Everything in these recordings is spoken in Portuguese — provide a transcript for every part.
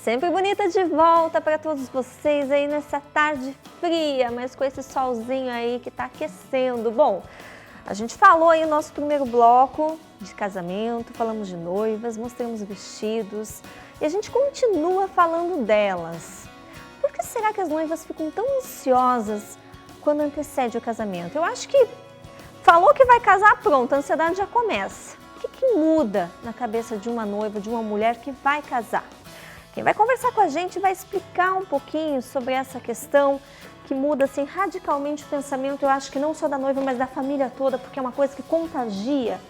Sempre bonita de volta para todos vocês aí nessa tarde fria, mas com esse solzinho aí que tá aquecendo. Bom, a gente falou aí no nosso primeiro bloco de casamento, falamos de noivas, mostramos vestidos e a gente continua falando delas. Por que será que as noivas ficam tão ansiosas quando antecede o casamento? Eu acho que falou que vai casar, pronto, a ansiedade já começa. O que muda na cabeça de uma noiva, de uma mulher que vai casar? Quem vai conversar com a gente vai explicar um pouquinho sobre essa questão que muda assim, radicalmente o pensamento, eu acho que não só da noiva, mas da família toda, porque é uma coisa que contagia.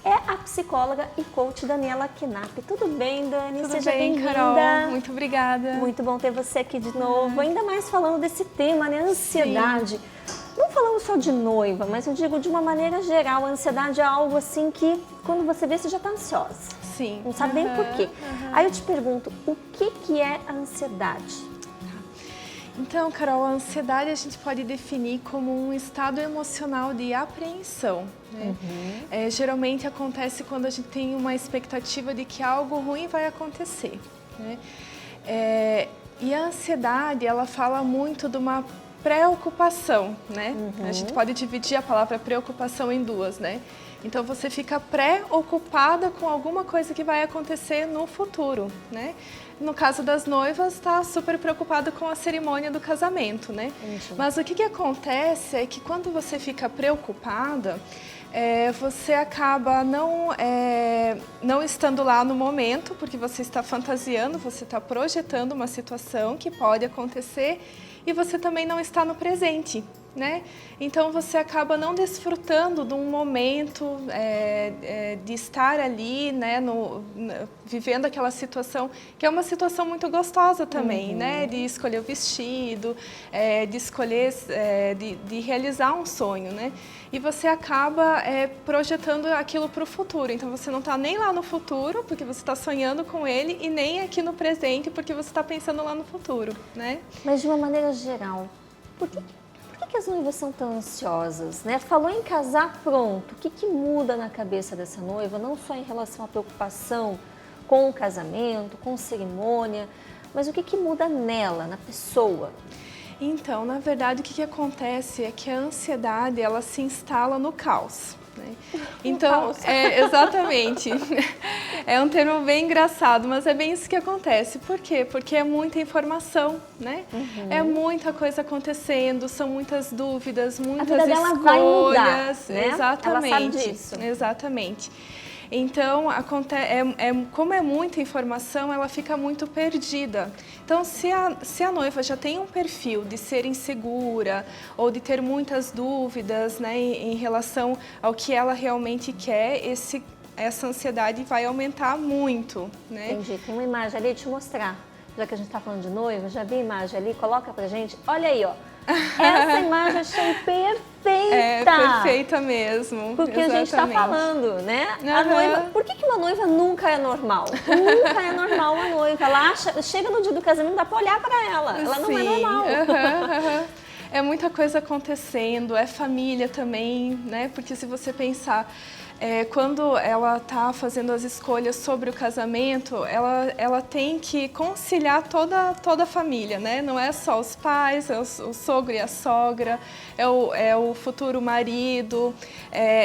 É a psicóloga e coach Daniela Knapp. Tudo bem, Dani? Tudo Seja bem, bem-vinda. Carol. Muito obrigada. Muito bom ter você aqui de novo, ainda mais falando desse tema, né? Ansiedade. Sim. Não falando só de noiva, mas eu digo de uma maneira geral, a ansiedade é algo assim que quando você vê, você já está ansiosa. Sim. Não sabe nem por quê. Aí eu te pergunto, o que é a ansiedade? Então, Carol, a ansiedade a gente pode definir como um estado emocional de apreensão. Né? Geralmente acontece quando a gente tem uma expectativa de que algo ruim vai acontecer. Né? E a ansiedade, ela fala muito de uma preocupação, né? A gente pode dividir a palavra preocupação em duas, né? Então você fica preocupada com alguma coisa que vai acontecer no futuro, né? No caso das noivas, está super preocupada com a cerimônia do casamento, né? Mas o que acontece é que quando você fica preocupada, você acaba não estando lá no momento, porque você está fantasiando, você está projetando uma situação que pode acontecer e você também não está no presente, né? Então você acaba não desfrutando de um momento de estar ali, né, vivendo aquela situação, que é uma situação muito gostosa também, né? De escolher o vestido, de escolher, de realizar um sonho, né? E você acaba projetando aquilo para o futuro. Então você não está nem lá no futuro, porque você está sonhando com ele, e nem aqui no presente, porque você está pensando lá no futuro, né? Mas de uma maneira geral, por que as noivas são tão ansiosas, né? Falou em casar, pronto. O que muda na cabeça dessa noiva, não só em relação à preocupação com o casamento, com cerimônia, mas o que muda nela, na pessoa? Então, na verdade, o que acontece é que a ansiedade, ela se instala no caos. Né? Então, exatamente. É um termo bem engraçado, mas é bem isso que acontece. Por quê? Porque é muita informação, né? É muita coisa acontecendo, são muitas dúvidas, muitas escolhas. A vida dela vai mudar, né? Exatamente. Ela sabe disso. Exatamente. Então, como é muita informação, ela fica muito perdida. Então, se a noiva já tem um perfil de ser insegura ou de ter muitas dúvidas, né, em relação ao que ela realmente quer, essa ansiedade vai aumentar muito. Né? Entendi. Tem uma imagem ali, te mostrar. Já que a gente está falando de noiva, já vi a imagem ali, coloca pra gente. Olha aí, ó. Essa imagem eu achei perfeita. É perfeita mesmo. Porque exatamente. A gente está falando, né? A noiva, por que uma noiva nunca é normal? Nunca é normal uma noiva. Ela chega no dia do casamento, dá para olhar para ela. Ela não é normal. É muita coisa acontecendo, é família também, né? Porque se você pensar, quando ela está fazendo as escolhas sobre o casamento, ela tem que conciliar toda a família, né? Não é só os pais, é o sogro e a sogra, é o futuro marido.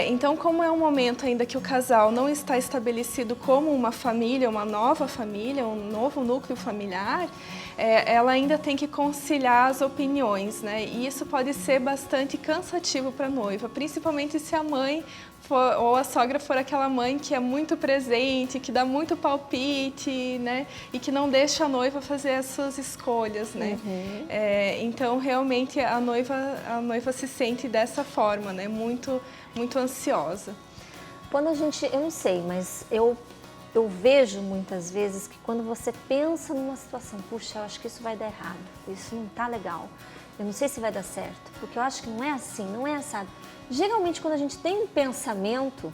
Então, como é um momento ainda que o casal não está estabelecido como uma família, uma nova família, um novo núcleo familiar, ela ainda tem que conciliar as opiniões, né? E isso pode ser bastante cansativo para a noiva, principalmente se a mãe ou a sogra for aquela mãe que é muito presente, que dá muito palpite, né? E que não deixa a noiva fazer as suas escolhas, né? Então, realmente, a noiva se sente dessa forma, né? Muito, muito ansiosa. Quando a gente, eu não sei, mas eu vejo muitas vezes que quando você pensa numa situação, puxa, eu acho que isso vai dar errado, isso não tá legal, eu não sei se vai dar certo, porque eu acho que não é assim, não é assado. Geralmente, quando a gente tem um pensamento,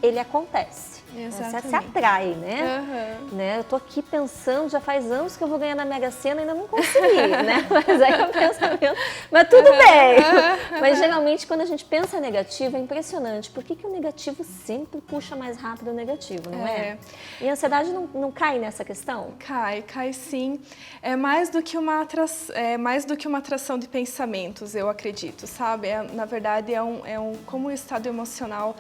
ele acontece. Exatamente. Você se atrai, né? Eu tô aqui pensando, já faz anos que eu vou ganhar na Mega Sena, ainda não consegui, né? Mas aí o pensamento, mas tudo bem. Mas geralmente quando a gente pensa negativo é impressionante. Por que o negativo sempre puxa mais rápido o negativo, não é? E a ansiedade não cai nessa questão? Cai sim. É mais do que uma atração de pensamentos, eu acredito, sabe? Na verdade, como o estado emocional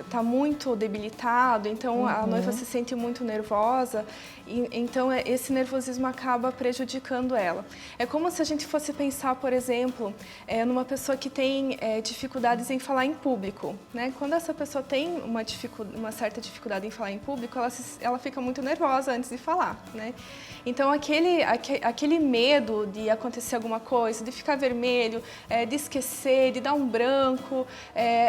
tá muito debilitado, então a noiva se sente muito nervosa, então esse nervosismo acaba prejudicando ela. É como se a gente fosse pensar, por exemplo, numa pessoa que tem dificuldades em falar em público, né? Quando essa pessoa tem uma certa dificuldade em falar em público, ela fica muito nervosa antes de falar, né? Então aquele medo de acontecer alguma coisa, de ficar vermelho, de esquecer, de dar um branco,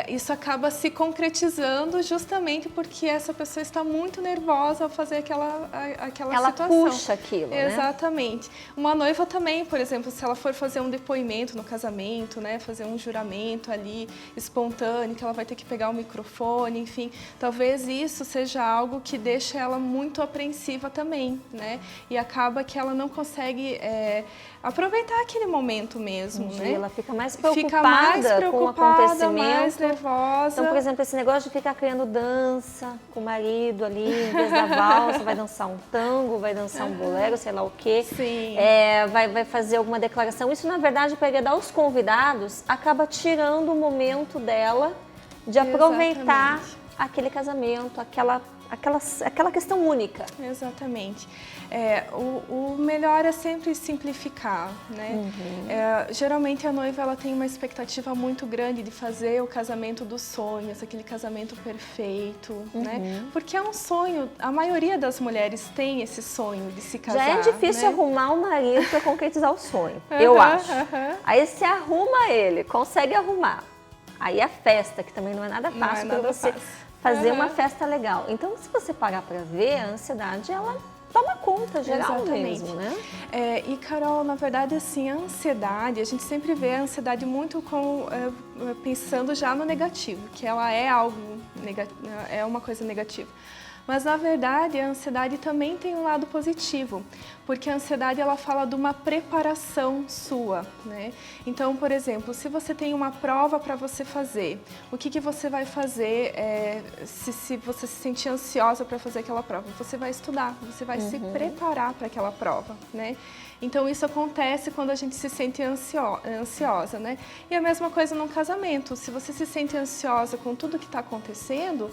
isso acaba se concretizando justamente porque essa pessoa está muito nervosa ao fazer aquela ela situação. Ela puxa aquilo, né? Exatamente. Uma noiva também, por exemplo, se ela for fazer um depoimento no casamento, né, fazer um juramento ali espontâneo, que ela vai ter que pegar o microfone, enfim, talvez isso seja algo que deixe ela muito apreensiva também, né? E acaba que ela não consegue aproveitar aquele momento mesmo, né? Ela fica mais preocupada com o acontecimento, mais nervosa. Então, por exemplo, esse negócio de ficar criando dança com o marido ali, em vez da valsa, vai dançar um tango, vai dançar um bolero, sei lá o quê. Sim. Vai fazer alguma declaração. Isso, na verdade, para agradar os convidados, acaba tirando o momento dela de aproveitar aquele casamento, aquela questão única. Exatamente. O melhor é sempre simplificar, né? Geralmente a noiva ela tem uma expectativa muito grande de fazer o casamento dos sonhos, aquele casamento perfeito, né? Porque é um sonho, a maioria das mulheres tem esse sonho de se casar. Já é difícil, né? arrumar um marido para concretizar o sonho, eu acho. Aí você arruma ele, consegue arrumar. Aí a festa, que também não é nada fácil para você fazer uma festa legal. Então, se você parar para ver, a ansiedade, ela toma conta geral mesmo, né? E, Carol, na verdade, assim, a ansiedade, a gente sempre vê a ansiedade muito pensando já no negativo, que ela é é uma coisa negativa. Mas, na verdade, a ansiedade também tem um lado positivo, porque a ansiedade ela fala de uma preparação sua, né? Então, por exemplo, se você tem uma prova para você fazer, o que você vai fazer se você se sentir ansiosa para fazer aquela prova? Você vai estudar, você vai se preparar para aquela prova, né? Então, isso acontece quando a gente se sente ansiosa, né? E a mesma coisa no casamento. Se você se sente ansiosa com tudo que está acontecendo,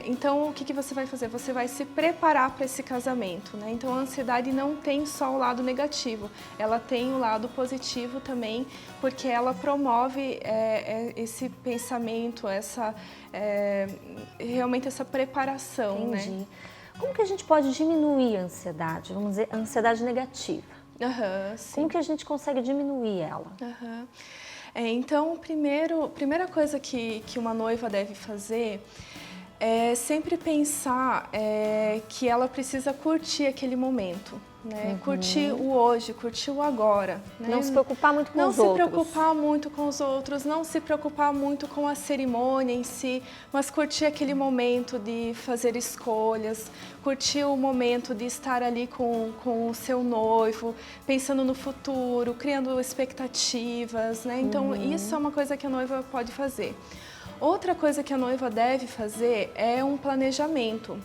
então o que você vai fazer? Você vai se preparar para esse casamento, né? Então, a ansiedade não tem só o lado negativo, ela tem o lado positivo também, porque ela promove esse pensamento, realmente essa preparação, Entendi. né? Como que a gente pode diminuir a ansiedade? Vamos dizer, a ansiedade negativa. Sim. Como que a gente consegue diminuir ela? Então, primeira coisa que uma noiva deve fazer é sempre pensar que ela precisa curtir aquele momento, né? Curtir o hoje, curtir o agora. Né? Não se preocupar muito com os outros. Não se preocupar muito com os outros, não se preocupar muito com a cerimônia em si, mas curtir aquele momento de fazer escolhas, curtir o momento de estar ali com o seu noivo, pensando no futuro, criando expectativas, né? Então, isso é uma coisa que a noiva pode fazer. Outra coisa que a noiva deve fazer é um planejamento.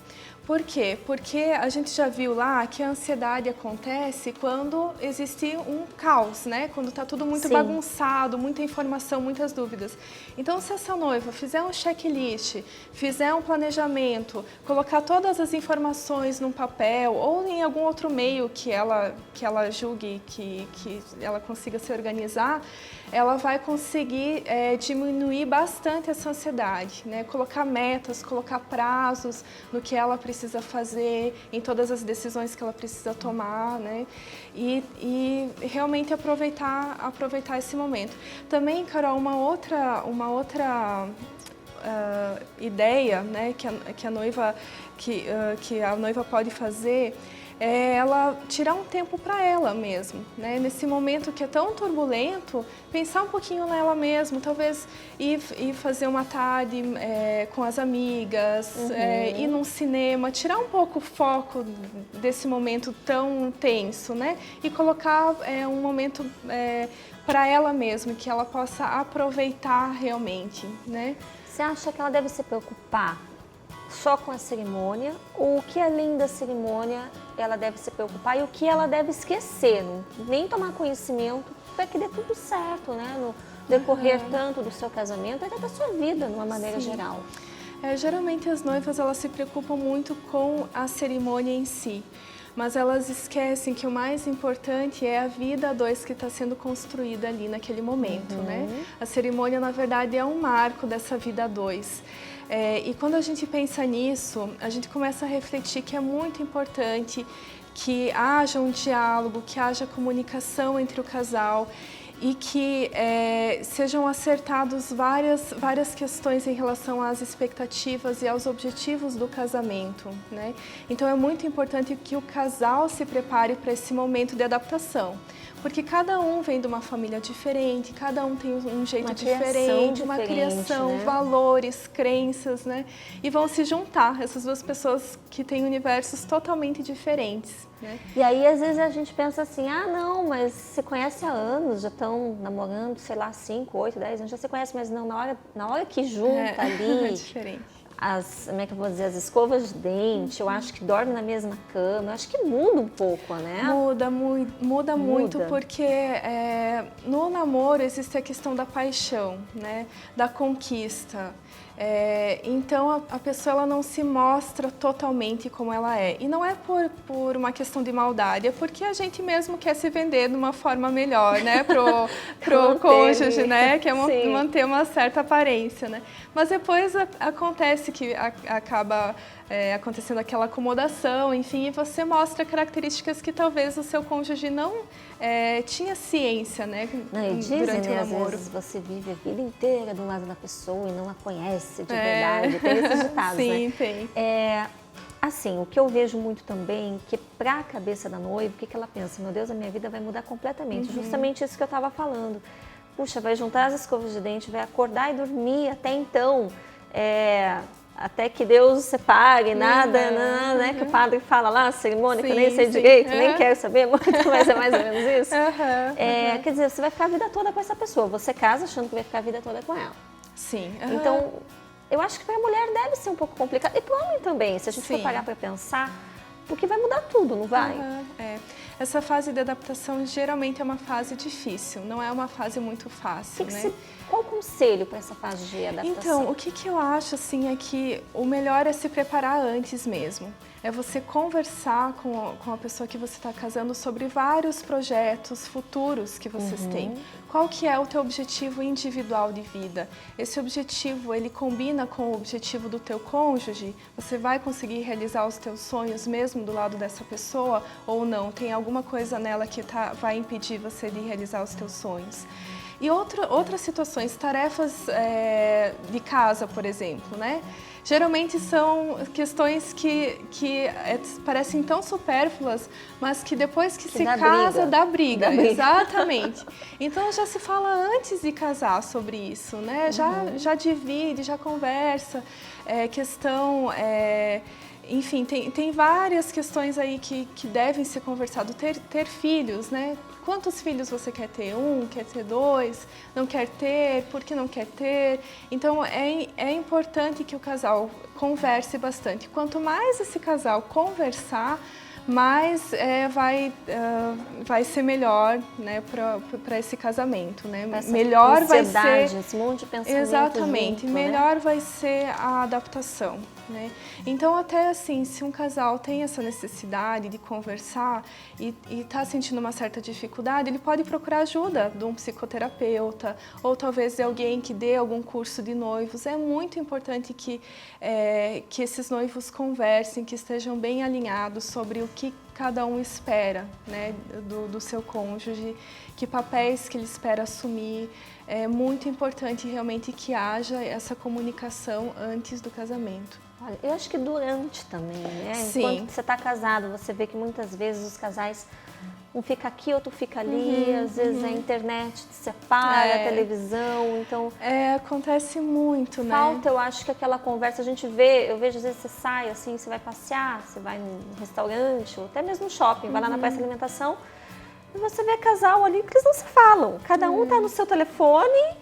Por quê? Porque a gente já viu lá que a ansiedade acontece quando existe um caos, né? Quando está tudo muito bagunçado, muita informação, muitas dúvidas. Então, se essa noiva fizer um checklist, fizer um planejamento, colocar todas as informações num papel ou em algum outro meio que ela julgue que ela consiga se organizar, ela vai conseguir diminuir bastante essa ansiedade, né? Colocar metas, colocar prazos no que ela precisa fazer, em todas as decisões que ela precisa tomar, né? E realmente aproveitar esse momento. Também, Carol, uma outra ideia, né, que a noiva pode fazer ela tirar um tempo para ela mesmo, né? Nesse momento que é tão turbulento, pensar um pouquinho nela mesmo, talvez ir fazer uma tarde com as amigas, ir num cinema, tirar um pouco o foco desse momento tão tenso, né? E colocar um momento para ela mesma, que ela possa aproveitar realmente, né? Você acha que ela deve se preocupar só com a cerimônia, ou o que além da cerimônia ela deve se preocupar e o que ela deve esquecer, nem tomar conhecimento para que dê tudo certo, né? No decorrer tanto do seu casamento, até da sua vida, de uma maneira geral. Geralmente as noivas elas se preocupam muito com a cerimônia em si, mas elas esquecem que o mais importante é a vida a dois que está sendo construída ali naquele momento, né? A cerimônia, na verdade, é um marco dessa vida a dois. E quando a gente pensa nisso, a gente começa a refletir que é muito importante que haja um diálogo, que haja comunicação entre o casal e que sejam acertados várias questões em relação às expectativas e aos objetivos do casamento, né? Então é muito importante que o casal se prepare para esse momento de adaptação, porque cada um vem de uma família diferente, cada um tem um jeito diferente, uma criação, né? Valores, crenças, né? E vão se juntar, essas duas pessoas que têm universos totalmente diferentes, né? E aí, às vezes, a gente pensa assim, ah, não, mas se conhece há anos, já estão namorando, sei lá, 5, 8, 10 anos, já se conhece, mas não, na hora que junta ali... É diferente. Como é que eu vou dizer, as escovas de dente, eu acho que dorme na mesma cama, eu acho que muda um pouco, né? Muda muito, porque no namoro existe a questão da paixão, né? Da conquista. Então a pessoa ela não se mostra totalmente como ela é. E não é por uma questão de maldade, é porque a gente mesmo quer se vender de uma forma melhor, né? Pro cônjuge, né? Quer manter uma certa aparência, né? Mas depois acontece que acaba acontecendo aquela acomodação, enfim, e você mostra características que talvez o seu cônjuge não tinha ciência, né? Não, e dizem, durante o né, namoro. às vezes você vive a vida inteira do lado da pessoa e não a conhece de verdade, tem esses ditados, sim, né? Tem. Assim, o que eu vejo muito também, que para a cabeça da noiva, o que ela pensa? Meu Deus, a minha vida vai mudar completamente. Justamente isso que eu estava falando. Puxa, vai juntar as escovas de dente, vai acordar e dormir até então, até que Deus os separe, nada, né? Que o padre fala lá, a cerimônia, que eu nem sei direito, nem quero saber muito, mas é mais ou menos isso. Quer dizer, você vai ficar a vida toda com essa pessoa, você casa achando que vai ficar a vida toda com ela. Sim. Então, eu acho que para a mulher deve ser um pouco complicado, e para o homem também, se a gente for parar para pensar, porque vai mudar tudo, não vai? Essa fase de adaptação geralmente é uma fase difícil, não é uma fase muito fácil, né? Qual o conselho para essa fase de adaptação? Então, o que eu acho assim é que o melhor é se preparar antes mesmo. É você conversar com a pessoa que você está casando sobre vários projetos futuros que vocês têm. Qual que é o teu objetivo individual de vida? Esse objetivo, ele combina com o objetivo do teu cônjuge? Você vai conseguir realizar os teus sonhos mesmo do lado dessa pessoa ou não? Tem alguma coisa nela que vai impedir você de realizar os teus sonhos? E outras situações, tarefas de casa, por exemplo, né? Geralmente são questões que parecem tão supérfluas, mas que depois que se casa dá briga. Exatamente. Então já se fala antes de casar sobre isso, né? Já divide, já conversa, enfim, tem várias questões aí que devem ser conversadas. Ter filhos, né? Quantos filhos você quer ter? 1, quer ter 2, não quer ter, por que não quer ter? Então é importante que o casal converse bastante. Quanto mais esse casal conversar, mais vai ser melhor, né, para esse casamento, né? Melhor vai ser esse monte de pensamento exatamente, junto, melhor né? vai ser a adaptação, né? Então até assim, se um casal tem essa necessidade de conversar e está sentindo uma certa dificuldade, ele pode procurar ajuda de um psicoterapeuta ou talvez de alguém que dê algum curso de noivos. É muito importante que esses noivos conversem, que estejam bem alinhados sobre que cada um espera, né, do seu cônjuge, que papéis que ele espera assumir. É muito importante realmente que haja essa comunicação antes do casamento. Olha, eu acho que durante também, né? Sim. Enquanto você está casado, você vê que muitas vezes os casais, um fica aqui, outro fica ali, às vezes a internet te separa, a televisão, então... Acontece muito, né? Falta, eu acho que aquela conversa, eu vejo às vezes você sai assim, você vai passear, você vai num restaurante, ou até mesmo no shopping, vai lá na praça de alimentação, e você vê casal ali, porque eles não se falam, cada um tá no seu telefone.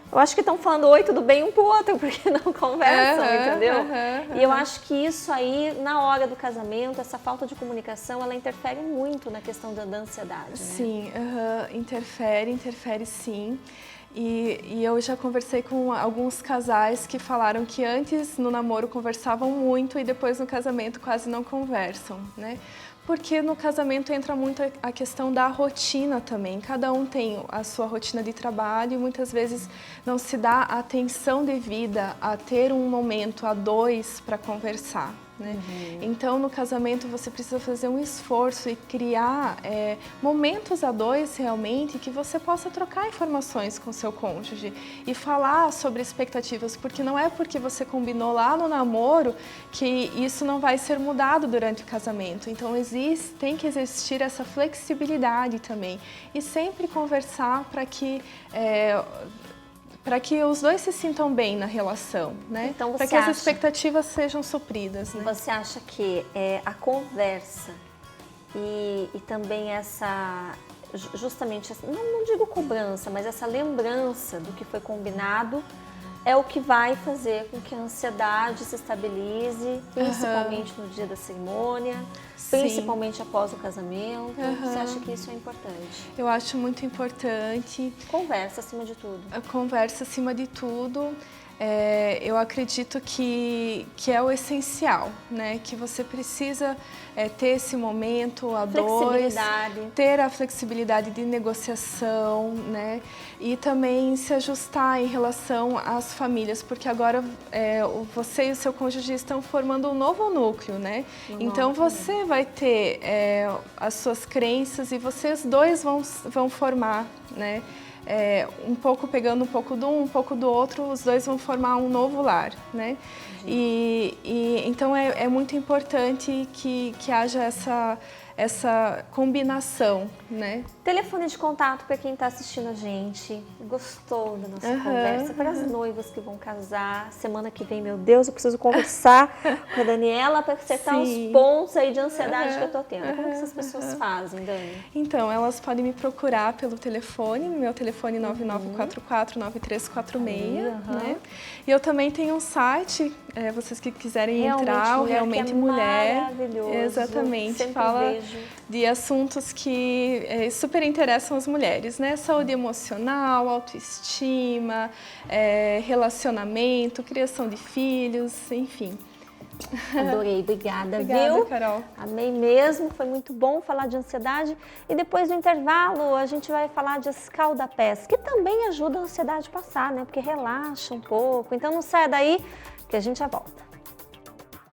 Eu acho que estão falando oi, tudo bem um pro outro, porque não conversam, entendeu? E eu acho que isso aí, na hora do casamento, essa falta de comunicação, ela interfere muito na questão da ansiedade, né? Sim, interfere sim. E eu já conversei com alguns casais que falaram que antes no namoro conversavam muito e depois no casamento quase não conversam, né? Porque no casamento entra muito a questão da rotina também. Cada um tem a sua rotina de trabalho e muitas vezes não se dá a atenção devida a ter um momento a dois para conversar, né? Então, no casamento, você precisa fazer um esforço e criar momentos a dois realmente que você possa trocar informações com seu cônjuge e falar sobre expectativas, porque não é porque você combinou lá no namoro que isso não vai ser mudado durante o casamento. Então, tem que existir essa flexibilidade também e sempre conversar para que os dois se sintam bem na relação, né? Então, para que as expectativas sejam supridas, né? Você acha que a conversa e também justamente, não digo cobrança, mas essa lembrança do que foi combinado é o que vai fazer com que a ansiedade se estabilize, principalmente no dia da cerimônia, principalmente após o casamento? Você acha que isso é importante? Eu acho muito importante. Conversa acima de tudo. A conversa acima de tudo. Eu acredito que é o essencial, né? Que você precisa ter esse momento a dois, ter a flexibilidade de negociação, né? E também se ajustar em relação às famílias, porque agora você e o seu cônjuge estão formando um novo núcleo, né? Então você vai ter as suas crenças e vocês dois vão formar, né? Um pouco pegando um pouco de um pouco do outro, os dois vão formar um novo lar, né? Então é muito importante que haja essa combinação, né? Telefone de contato para quem está assistindo a gente, gostou da nossa conversa, para as noivas que vão casar, semana que vem, meu Deus, eu preciso conversar com a Daniela para acertar os pontos aí de ansiedade que eu tô tendo. Como que essas pessoas fazem, Dani? Então, elas podem me procurar pelo telefone, meu telefone 9944-9346, né? E eu também tenho um site, vocês que quiserem entrar, o Realmente Mulher. Maravilhoso. Exatamente, sempre fala vejo de assuntos que super interessam as mulheres, né? Saúde emocional, autoestima, relacionamento, criação de filhos, enfim. Adorei, obrigada, viu? Carol. Amei mesmo, foi muito bom falar de ansiedade. E depois do intervalo a gente vai falar de escaldapés, que também ajuda a ansiedade a passar, né? Porque relaxa um pouco. Então não saia daí que a gente já volta.